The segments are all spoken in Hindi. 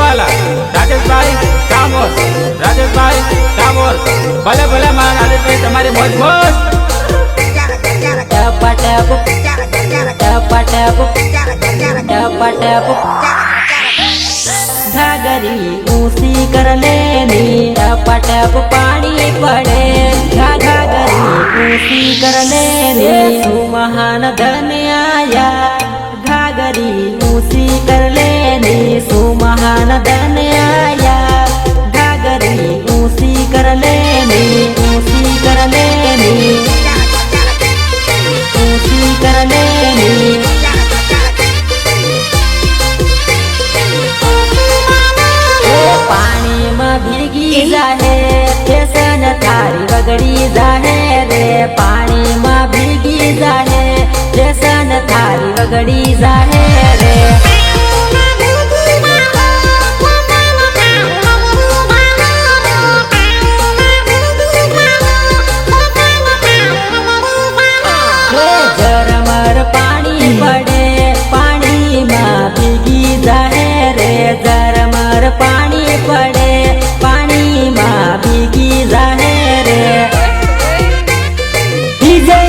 वाला राजेश भाई डामोर, राजेश भाई डामोर। भले भले मां राजेश भाई तुम्हारी मौज मौज। घाघरी ऊंची कर लेनी टप टप पानी पड़े। घाघरी ऊंची कर लेनी सुमहान धन आया। घाघरी ऊंची कर लेनी सुमहान धन आया। घाघरी ऊंची कर लेनी, ऊंची कर लेनी, ऊंची कर लेनी। पानी में भीगी जाहे केसन थारी वगड़ी जाहे रे। पानी में भीगी जाहे केसन थारी वगड़ी जाहे रे। झरमर पानी पड़े पानी में भीगी जाहे रे। झरमर पानी पड़े पानी में भीगी जाहे रे। डीजे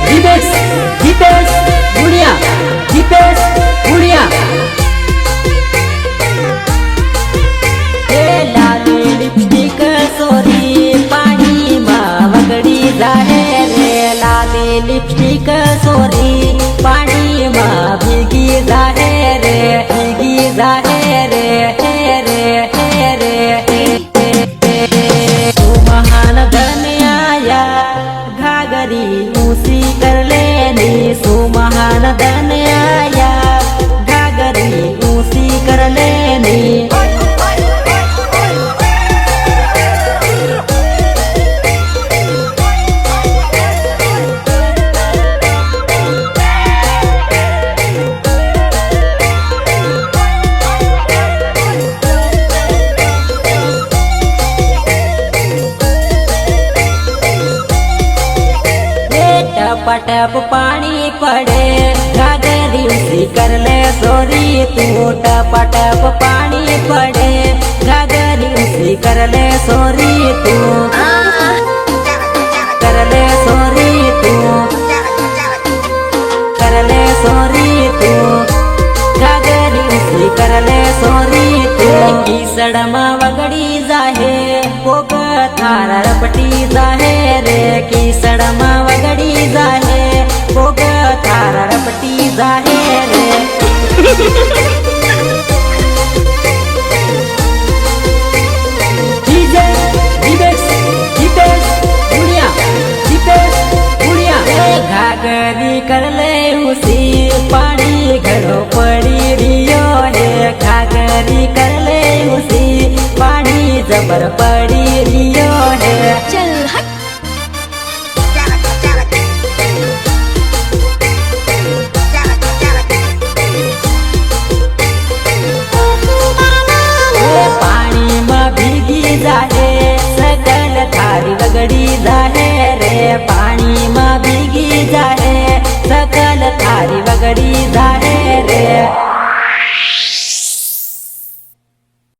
दीपेश, दीपेश गुड़िया, दीपेश गुड़िया। लाली लिपस्टिक सोरी पानी में वगड़ी जाहे रे। लाली लिपस्टिक सोरी पानी में भीगी जाहे रे, भीगी जाहे रे। सुमहान धन आया। घाघरी ऊंची कर लेनी सुमहान धन आया। घाघरी ऊंची कर लेनी। टप टप पानी पड़े घाघरी ऊंची कर ले सोरी तू। टप टप पानी पड़े घाघरी ऊंची कर ले सोरी तू। कर ले सोरी तू, कर ले सोरी तू। घाघरी ऊंची कर ले सोरी तू। की सड़मा वगड़ी जाहे कोक थारा रपटी जाहे रे। की सड़मा वगड़ी जाहे कोक थारा रपटी जाहे रे। डीजे दीपेश, दीपेश गुड़िया, दीपेश गुड़िया। घाघरी कर ले उसी पानी घड़ो पड़ी रियो है। घाघरी कर ले उसी पानी जबर पड़ी रियो है। चल हट। पानी में भीगी जाहे सकल थारी वगड़ी जाहे रे। पानी में भीगी जाहे सकल थारी वगड़ी